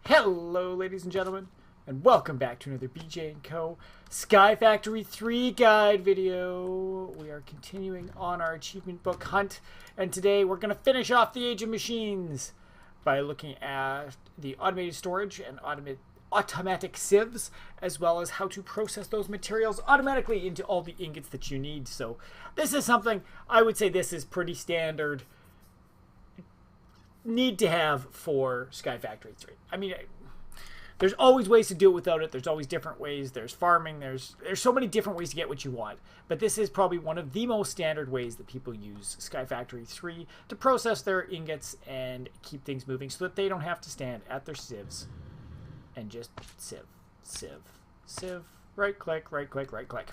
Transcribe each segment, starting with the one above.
Hello, ladies and gentlemen, and welcome back to another BJ&Co Skyfactory 3 guide video. We are continuing on our achievement book hunt, and today we're going to finish off the Age of Machines by looking at the automated storage and automatic sieves, as well as how to process those materials automatically into all the ingots that you need. So this is something, I would say this is pretty standard need to have for Skyfactory 3. I mean, there's always ways to do it without it. There's always different ways. There's farming. There's so many different ways to get what you want. But this is probably one of the most standard ways that people use Skyfactory 3 to process their ingots and keep things moving so that they don't have to stand at their sieves and just sieve, right click, right click, right click.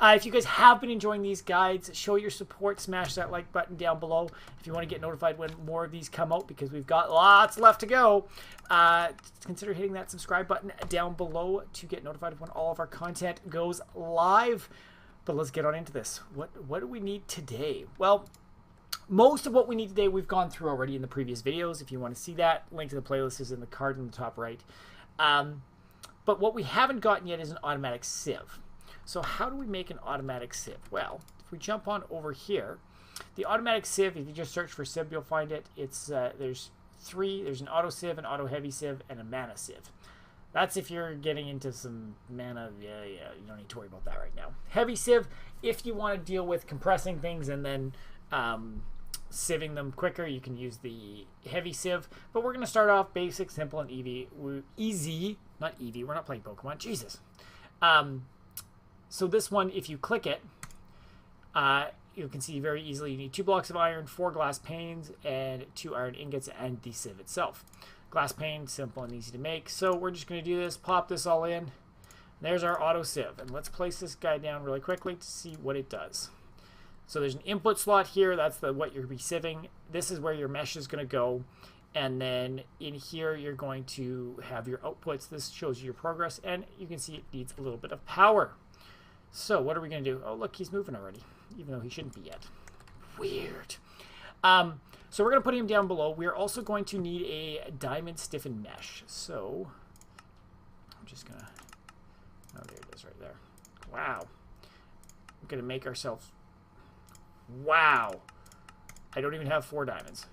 If you guys have been enjoying these guides, show your support, smash that like button down below if you want to get notified when more of these come out, because we've got lots left to go. Consider hitting that subscribe button down below to get notified of when all of our content goes live. But let's get on into this. What do we need today? Well, most of what we need today we've gone through already in the previous videos. If you want to see that, link to the playlist is in the card in the top right. But what we haven't gotten yet is an automatic sieve. So how do we make an automatic sieve? Well, if we jump on over here, the automatic sieve, if you just search for sieve, you'll find it. It's there's three. There's an auto sieve, an auto heavy sieve, and a mana sieve. That's if you're getting into some mana. Yeah, you don't need to worry about that right now. Heavy sieve, if you want to deal with compressing things and then sieving them quicker, you can use the heavy sieve. But we're going to start off basic, simple, and easy. Not Eevee, we're not playing Pokemon. Jesus. So this one, if you click it, you can see very easily you need 2 blocks of iron, 4 glass panes, and 2 iron ingots, and the sieve itself. Glass pane, simple and easy to make. So we're just going to do this, pop this all in. There's our auto sieve. And let's place this guy down really quickly to see what it does. So there's an input slot here. That's what you're going to be sieving. This is where your mesh is going to go. And then in here, you're going to have your outputs. This shows you your progress, and you can see it needs a little bit of power. So what are we going to do? Oh, look, he's moving already, even though he shouldn't be yet. Weird. So we're going to put him down below. We're also going to need a diamond stiffened mesh. So I'm just going to... Oh, there it is right there. Wow. We're going to make ourselves... Wow. I don't even have 4 diamonds.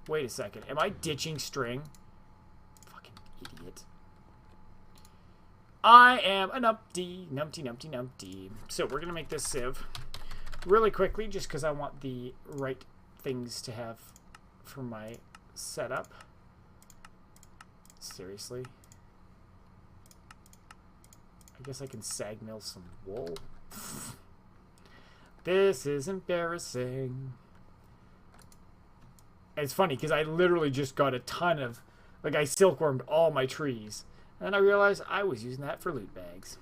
Wait a second. Am I ditching string? Fucking idiot. I am a numpty. So we're going to make this sieve really quickly just because I want the right things to have for my setup. Seriously. I guess I can sag mill some wool. This is embarrassing. It's funny because I literally just got a ton of, like, I silkwormed all my trees. And I realized I was using that for loot bags.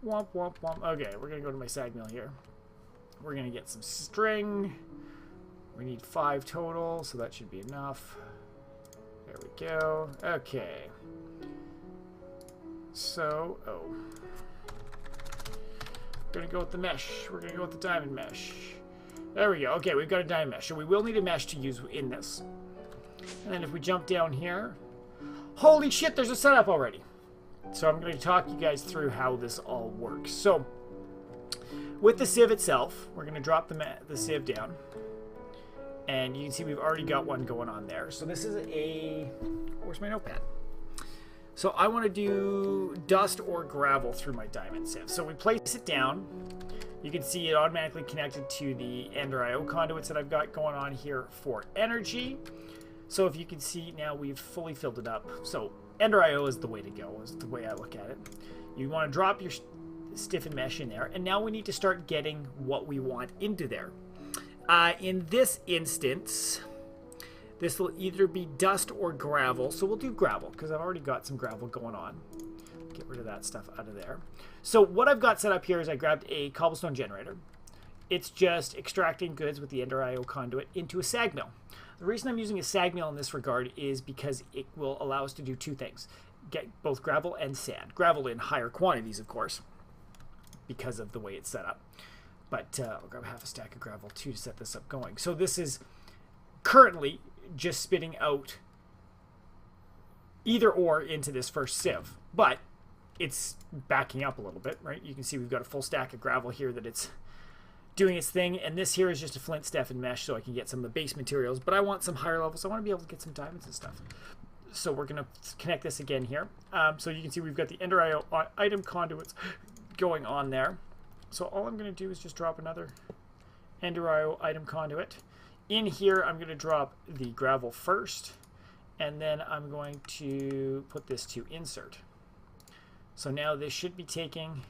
Womp, womp, womp. Okay, we're going to go to my sag mill here. We're going to get some string. We need 5 total, so that should be enough. There we go. Okay. So, we're going to go with the mesh. We're going to go with the diamond mesh. There we go. Okay, we've got a diamond mesh. So we will need a mesh to use in this. And then if we jump down here... Holy shit, there's a setup already. So I'm going to talk you guys through how this all works. So, with the sieve itself, we're going to drop the sieve down. And you can see we've already got one going on there. So this is a... Where's my notepad? So I want to do dust or gravel through my diamond sieve. So we place it down. You can see it automatically connected to the Ender IO conduits that I've got going on here for energy. So if you can see now, we've fully filled it up. So Ender IO is the way to go, is the way I look at it. You want to drop your stiffened mesh in there, and now we need to start getting what we want into there. In this instance, this will either be dust or gravel. So we'll do gravel because I've already got some gravel going on. Get rid of that stuff out of there. So what I've got set up here is I grabbed a cobblestone generator. It's just extracting goods with the Ender IO conduit into a sag mill. The reason I'm using a sag mill in this regard is because it will allow us to do 2 things. Get both gravel and sand. Gravel in higher quantities, of course, because of the way it's set up. But I'll grab half a stack of gravel too to set this up going. So this is currently just spitting out either or into this first sieve, but it's backing up a little bit, right? You can see we've got a full stack of gravel here that it's doing its thing, and this here is just a flint, stuff, and mesh, so I can get some of the base materials, but I want some higher levels. I want to be able to get some diamonds and stuff. So we're going to connect this again here. So you can see we've got the Ender IO item conduits going on there. So all I'm going to do is just drop another Ender IO item conduit. In here, I'm going to drop the gravel first, and then I'm going to put this to insert. So now this should be taking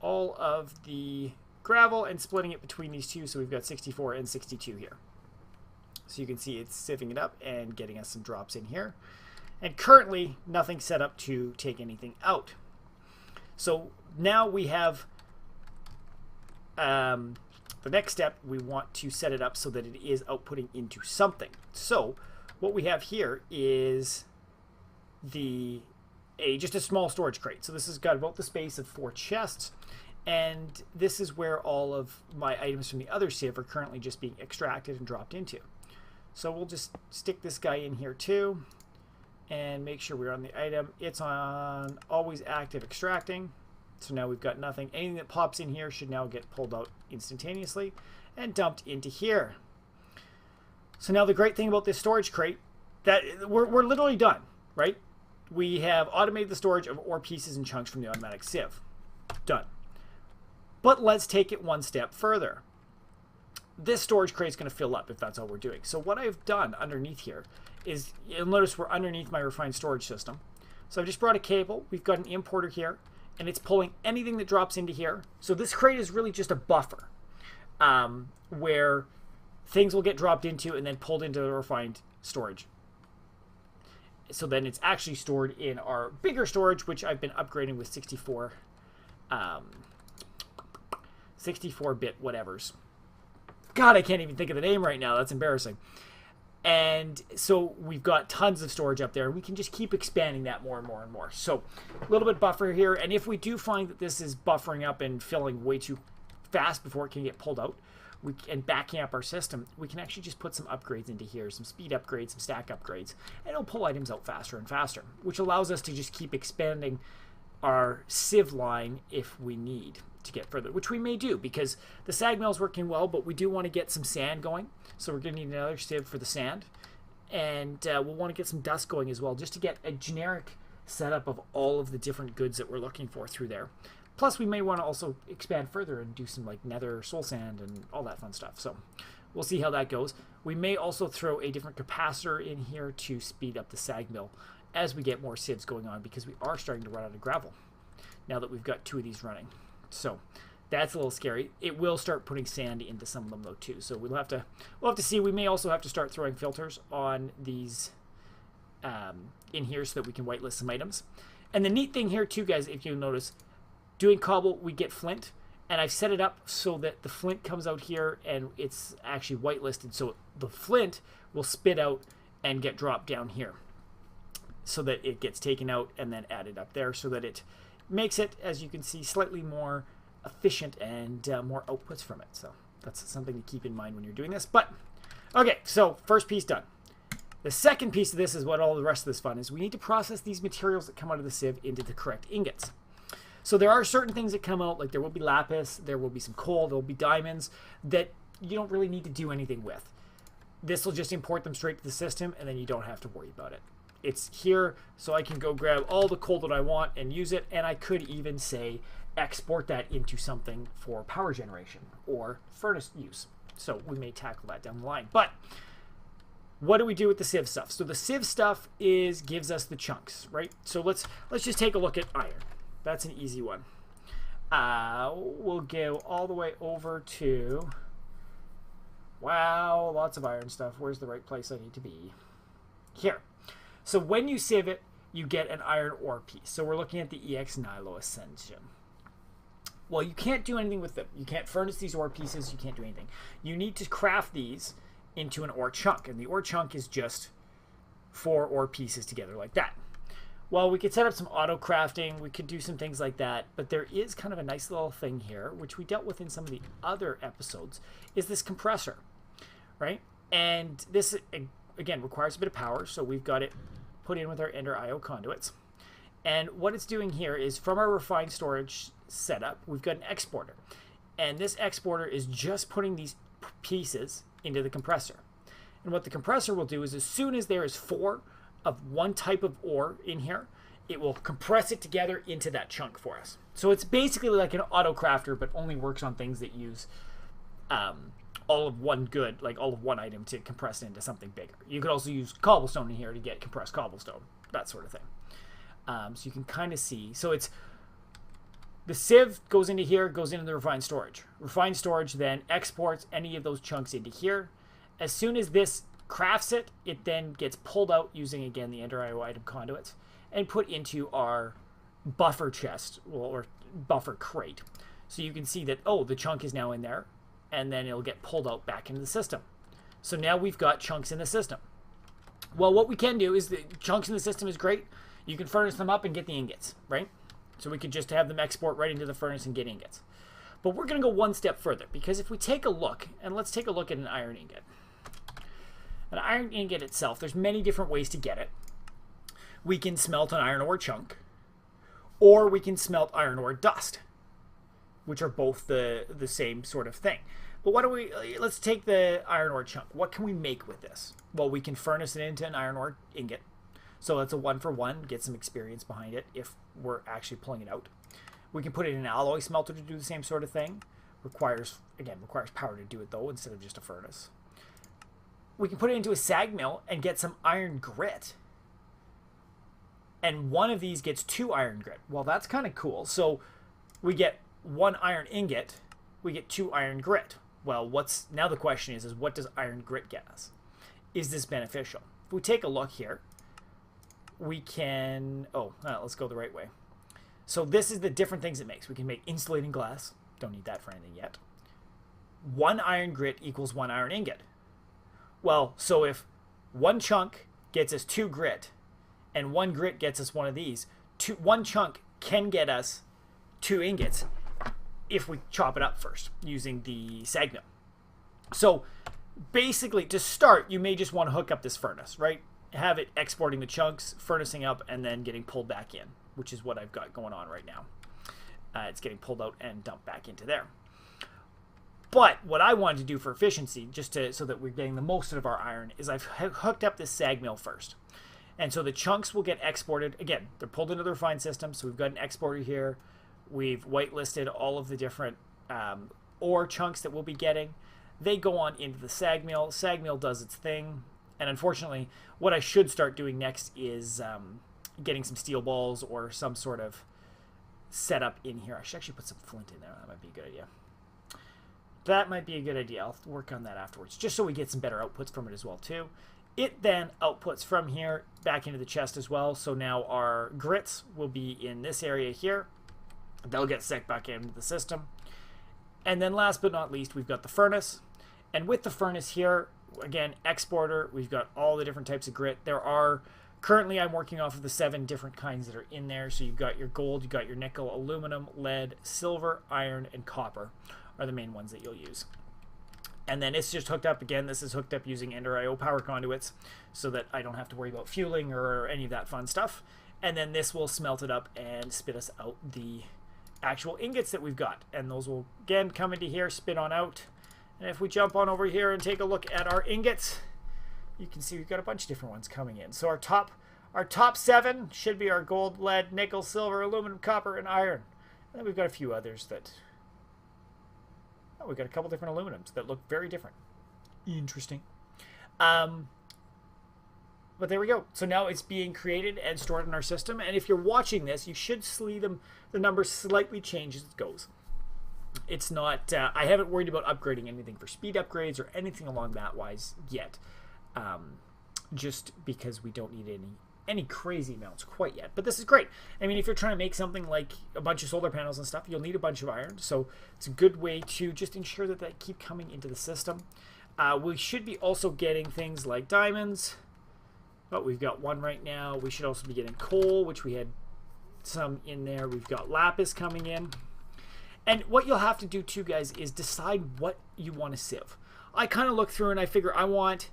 all of the gravel and splitting it between these two, so we've got 64 and 62 here. So you can see it's sieving it up and getting us some drops in here. And currently, nothing set up to take anything out. So now we have the next step. We want to set it up so that it is outputting into something. So what we have here is just a small storage crate. So this has got about the space of 4 chests. And this is where all of my items from the other sieve are currently just being extracted and dropped into. So we'll just stick this guy in here too and make sure we're on the item. It's on always active extracting. So now we've got nothing. Anything that pops in here should now get pulled out instantaneously and dumped into here. So now the great thing about this storage crate, that we're literally done, right? We have automated the storage of ore pieces and chunks from the automatic sieve. Done. But let's take it one step further. This storage crate is going to fill up if that's all we're doing. So what I've done underneath here is, you'll notice we're underneath my refined storage system. So I've just brought a cable. We've got an importer here, and it's pulling anything that drops into here. So this crate is really just a buffer where things will get dropped into and then pulled into the refined storage. So then it's actually stored in our bigger storage, which I've been upgrading with 64-bit whatevers. God, I can't even think of the name right now. That's embarrassing. And so we've got tons of storage up there, and we can just keep expanding that more and more and more. So a little bit buffer here, and if we do find that this is buffering up and filling way too fast before it can get pulled out, and backing up our system, we can actually just put some upgrades into here, some speed upgrades, some stack upgrades, and it'll pull items out faster and faster, which allows us to just keep expanding our sieve line if we need to get further, which we may do because the sag mill is working well, but we do want to get some sand going, so we're going to need another sieve for the sand, and we'll want to get some dust going as well, just to get a generic setup of all of the different goods that we're looking for through there. Plus, we may want to also expand further and do some like nether soul sand and all that fun stuff. So we'll see how that goes. We may also throw a different capacitor in here to speed up the sag mill as we get more sieves going on, because we are starting to run out of gravel now that we've got 2 of these running. So that's a little scary. It will start putting sand into some of them though too. So we'll have to see. We may also have to start throwing filters on these in here so that we can whitelist some items. And the neat thing here too, guys, if you notice, doing cobble, we get flint, and I've set it up so that the flint comes out here and it's actually whitelisted, so the flint will spit out and get dropped down here so that it gets taken out and then added up there, so that it makes it, as you can see, slightly more efficient and more outputs from it. So that's something to keep in mind when you're doing this. But okay, so first piece done. The second piece of this is what all the rest of this fun is. We need to process these materials that come out of the sieve into the correct ingots. So there are certain things that come out, like there will be lapis, there will be some coal, there will be diamonds that you don't really need to do anything with. This will just import them straight to the system, and then you don't have to worry about it. It's here, so I can go grab all the coal that I want and use it, and I could even say export that into something for power generation or furnace use. So we may tackle that down the line. But what do we do with the sieve stuff? So the sieve stuff gives us the chunks, right? So let's just take a look at iron. That's an easy one. We'll go all the way over to, wow, lots of iron stuff. Where's the right place I need to be? Here. So when you sieve it, you get an iron ore piece. So we're looking at the EX Nilo Ascension. Well, you can't do anything with them. You can't furnace these ore pieces. You can't do anything. You need to craft these into an ore chunk. And the ore chunk is just 4 ore pieces together like that. Well, we could set up some auto crafting, we could do some things like that, but there is kind of a nice little thing here, which we dealt with in some of the other episodes, is this compressor, right? And this, again, requires a bit of power, so we've got it put in with our Ender IO conduits. And what it's doing here is from our refined storage setup, we've got an exporter. And this exporter is just putting these pieces into the compressor. And what the compressor will do is as soon as there is 4 of one type of ore in here, it will compress it together into that chunk for us. So it's basically like an auto crafter, but only works on things that use all of one good, like all of one item to compress it into something bigger. You could also use cobblestone in here to get compressed cobblestone, that sort of thing. So you can kind of see. So it's the sieve goes into here, goes into the refined storage. Refined storage then exports any of those chunks into here. As soon as this crafts it, it then gets pulled out using, again, the Ender IO item conduits and put into our buffer chest, or buffer crate. So you can see that, oh, the chunk is now in there, and then it'll get pulled out back into the system. So now we've got chunks in the system. Well, what we can do is the chunks in the system is great. You can furnace them up and get the ingots, right? So we could just have them export right into the furnace and get ingots. But we're going to go one step further, because if we take a look, and let's take a look at an iron ingot. An iron ingot itself, there's many different ways to get it. We can smelt an iron ore chunk, or we can smelt iron ore dust, which are both the same sort of thing. But let's take the iron ore chunk. What can we make with this? Well, we can furnace it into an iron ore ingot. So that's a 1-for-1, get some experience behind it if we're actually pulling it out. We can put it in an alloy smelter to do the same sort of thing. Requires power to do it though, instead of just a furnace. We can put it into a sag mill and get some iron grit. And one of these gets 2 iron grit. Well, that's kind of cool. So we get 1 iron ingot, we get 2 iron grit. Well, now the question is what does iron grit get us? Is this beneficial? If we take a look here, we can, let's go the right way. So this is the different things it makes. We can make insulating glass. Don't need that for anything yet. 1 iron grit equals 1 iron ingot. Well, so if 1 chunk gets us 2 grit and 1 grit gets us one of these, 1 chunk can get us 2 ingots if we chop it up first using the sag mill. So basically, to start, you may just want to hook up this furnace, right? Have it exporting the chunks, furnacing up, and then getting pulled back in, which is what I've got going on right now. It's getting pulled out and dumped back into there. But what I wanted to do for efficiency, so that we're getting the most out of our iron, is I've hooked up this sag mill first. And so the chunks will get exported. Again, they're pulled into the refined system, so we've got an exporter here. We've whitelisted all of the different ore chunks that we'll be getting. They go on into the sag mill. Sag mill does its thing. And unfortunately, what I should start doing next is getting some steel balls or some sort of setup in here. I should actually put some flint in there. That might be a good idea. That might be a good idea. I'll work on that afterwards, just so we get some better outputs from it as well, too. It then outputs from here back into the chest as well. So now our grits will be in this area here. They'll get sucked back into the system. And then last but not least, we've got the furnace. And with the furnace here, again, exporter, we've got all the different types of grit. Currently I'm working off of the 7 different kinds that are in there. So you've got your gold, you've got your nickel, aluminum, lead, silver, iron, and copper are the main ones that you'll use. And then it's just hooked up, again, this is hooked up using Ender IO power conduits so that I don't have to worry about fueling or any of that fun stuff. And then this will smelt it up and spit us out the actual ingots that we've got. And those will, again, come into here, spit on out. And if we jump on over here and take a look at our ingots, you can see we've got a bunch of different ones coming in. So our top 7 should be our gold, lead, nickel, silver, aluminum, copper, and iron. And then we've got a few others that... Oh, we've got a couple different aluminums that look very different. Interesting. But there we go. So now it's being created and stored in our system. And if you're watching this, you should see the numbers slightly change as it goes. It's not... I haven't worried about upgrading anything for speed upgrades or anything along that wise yet. Just because we don't need any crazy amounts quite yet. But this is great. I mean, if you're trying to make something like a bunch of solar panels and stuff, you'll need a bunch of iron. So it's a good way to just ensure that they keep coming into the system. We should be also getting things like diamonds. But we've got 1 right now. We should also be getting coal, which we had some in there. We've got lapis coming in. And what you'll have to do too, guys, is decide what you want to sieve. I kind of look through and I figure I want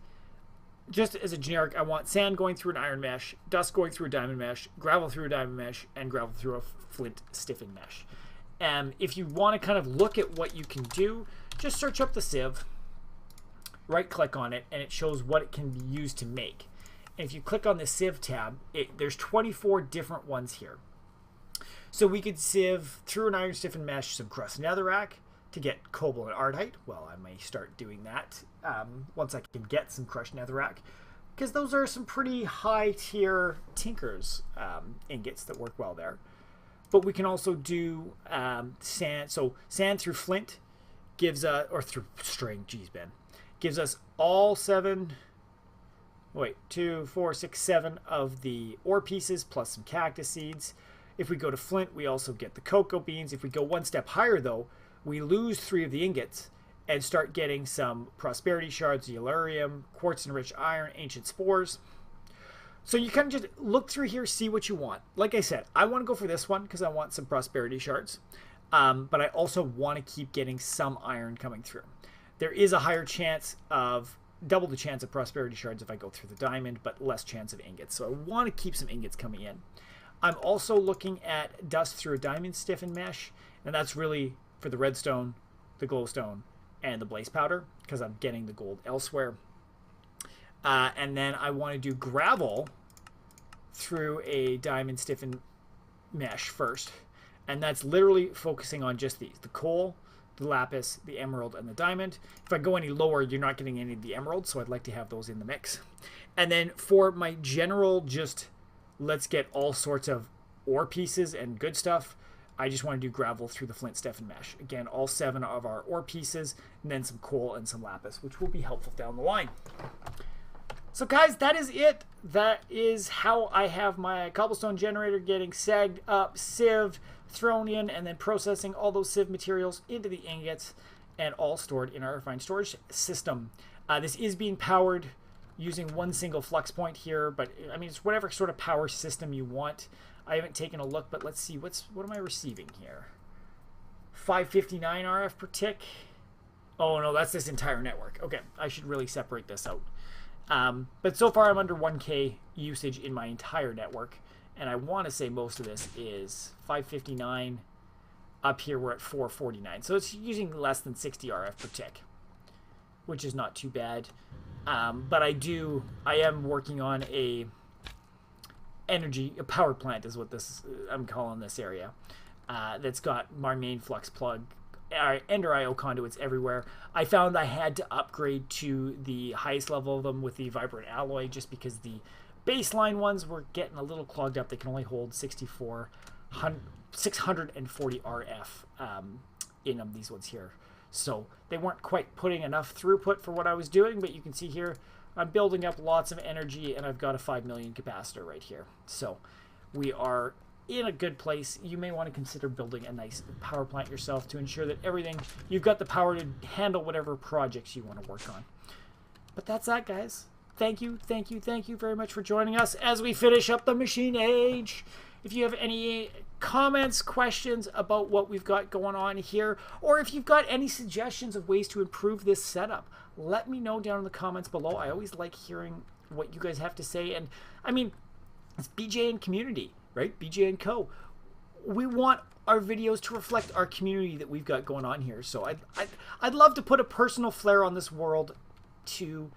just as a generic, I want sand going through an iron mesh, dust going through a diamond mesh, gravel through a diamond mesh, and gravel through a flint stiffened mesh. And if you want to kind of look at what you can do, just search up the sieve, right click on it, and it shows what it can be used to make. And if you click on the sieve tab, there's 24 different ones here. So we could sieve through an iron stiffened mesh some crust netherrack to get cobalt and ardite. Well, I may start doing that once I can get some crushed netherrack, because those are some pretty high tier tinkers ingots that work well there. But we can also do sand. So sand through flint gives us, or through string, geez, Ben, gives us all 7 of the ore pieces plus some cactus seeds. If we go to flint, we also get the cocoa beans. If we go one step higher, though, we lose 3 of the ingots and start getting some prosperity shards, yellurium, quartz-enriched iron, ancient spores. So you kind of just look through here, see what you want. Like I said, I want to go for this one because I want some prosperity shards. But I also want to keep getting some iron coming through. There is a higher chance of, double the chance of prosperity shards if I go through the diamond, but less chance of ingots. So I want to keep some ingots coming in. I'm also looking at dust through a diamond stiffened mesh, and that's really for the redstone, the glowstone, and the blaze powder, because I'm getting the gold elsewhere. And then I want to do gravel through a diamond stiffened mesh first, and that's literally focusing on just these: the coal, the lapis, the emerald, and the diamond. If I go any lower, you're not getting any of the emeralds, so I'd like to have those in the mix. And then for my general, just let's get all sorts of ore pieces and good stuff, I just want to do gravel through the flint stiffened mesh. Again, all 7 of our ore pieces, and then some coal and some lapis, which will be helpful down the line. So guys, that is it. That is how I have my cobblestone generator getting sagged up, sieved, thrown in, and then processing all those sieve materials into the ingots, and all stored in our refined storage system. This is being powered using one single flux point here, but I mean, it's whatever sort of power system you want. I haven't taken a look, but let's see, what am I receiving here? 559 RF per tick. Oh no, that's this entire network. Okay, I should really separate this out. But so far I'm under 1K usage in my entire network, and I want to say most of this is 559. Up here we're at 449, so it's using less than 60 RF per tick, which is not too bad. But I am working on a power plant is what I'm calling this area, that's got my main flux plug, Ender IO conduits everywhere. I found I had to upgrade to the highest level of them with the vibrant alloy, just because the baseline ones were getting a little clogged up. They can only hold 640 RF in them, these ones here. So they weren't quite putting enough throughput for what I was doing, but you can see here I'm building up lots of energy, and I've got a 5 million capacitor right here. So we are in a good place. You may want to consider building a nice power plant yourself to ensure that you've got the power to handle whatever projects you want to work on. But that's that, guys. Thank you very much for joining us as we finish up the machine age. If you have any comments, questions about what we've got going on here, or if you've got any suggestions of ways to improve this setup, let me know down in the comments below. I always like hearing what you guys have to say. And I mean, it's BJ and community, right? BJ&Co. We want our videos to reflect our community that we've got going on here. So I'd love to put a personal flair on this world to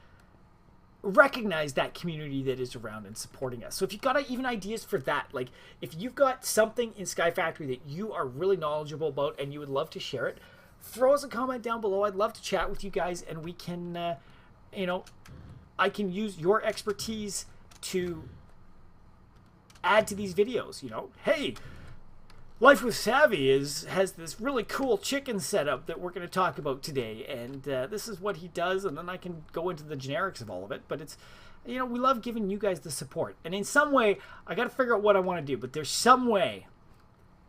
recognize that community that is around and supporting us. So if you've got even ideas for that, like if you've got something in Skyfactory that you are really knowledgeable about and you would love to share it, throw us a comment down below. I'd love to chat with you guys, and we can, I can use your expertise to add to these videos. Hey, Life with Savvy has this really cool chicken setup that we're going to talk about today, and this is what he does, and then I can go into the generics of all of it. But it's, we love giving you guys the support, and in some way, I got to figure out what I want to do, but there's some way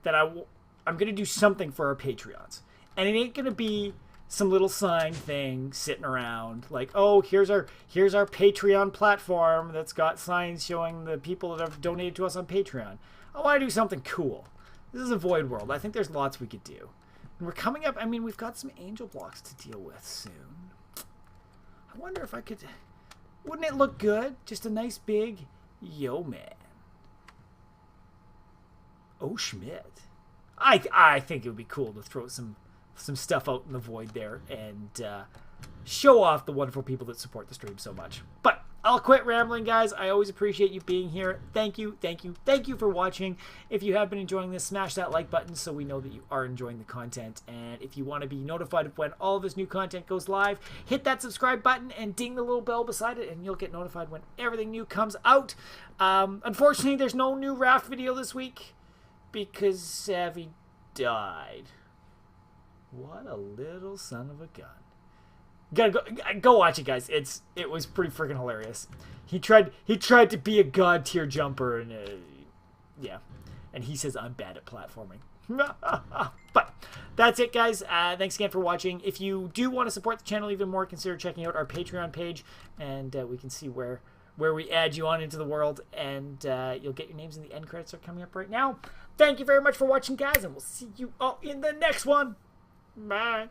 that I'm going to do something for our Patreons, and it ain't going to be some little sign thing sitting around like, oh, here's our Patreon platform that's got signs showing the people that have donated to us on Patreon. I want to do something cool. This is a void world. I think there's lots we could do. And we're coming up, we've got some angel blocks to deal with soon. I wonder if I could, Wouldn't it look good? Just a nice big yo man. Oh, Schmidt. I think it would be cool to throw some stuff out in the void there and show off the wonderful people that support the stream so much. But I'll quit rambling, guys. I always appreciate you being here. Thank you, thank you, thank you for watching. If you have been enjoying this, smash that like button so we know that you are enjoying the content. And if you want to be notified of when all of this new content goes live, hit that subscribe button and ding the little bell beside it, and you'll get notified when everything new comes out. Unfortunately, there's no new raft video this week because Savvy died. What a little son of a gun. Gotta go watch it, guys. It was pretty freaking hilarious. He tried to be a god tier jumper, and yeah, and he says I'm bad at platforming. But that's it, guys. Thanks again for watching. If you do want to support the channel even more, consider checking out our Patreon page, and we can see where we add you on into the world, and you'll get your names in the end credits are coming up right now. Thank you very much for watching, guys, and we'll see you all in the next one. Bye.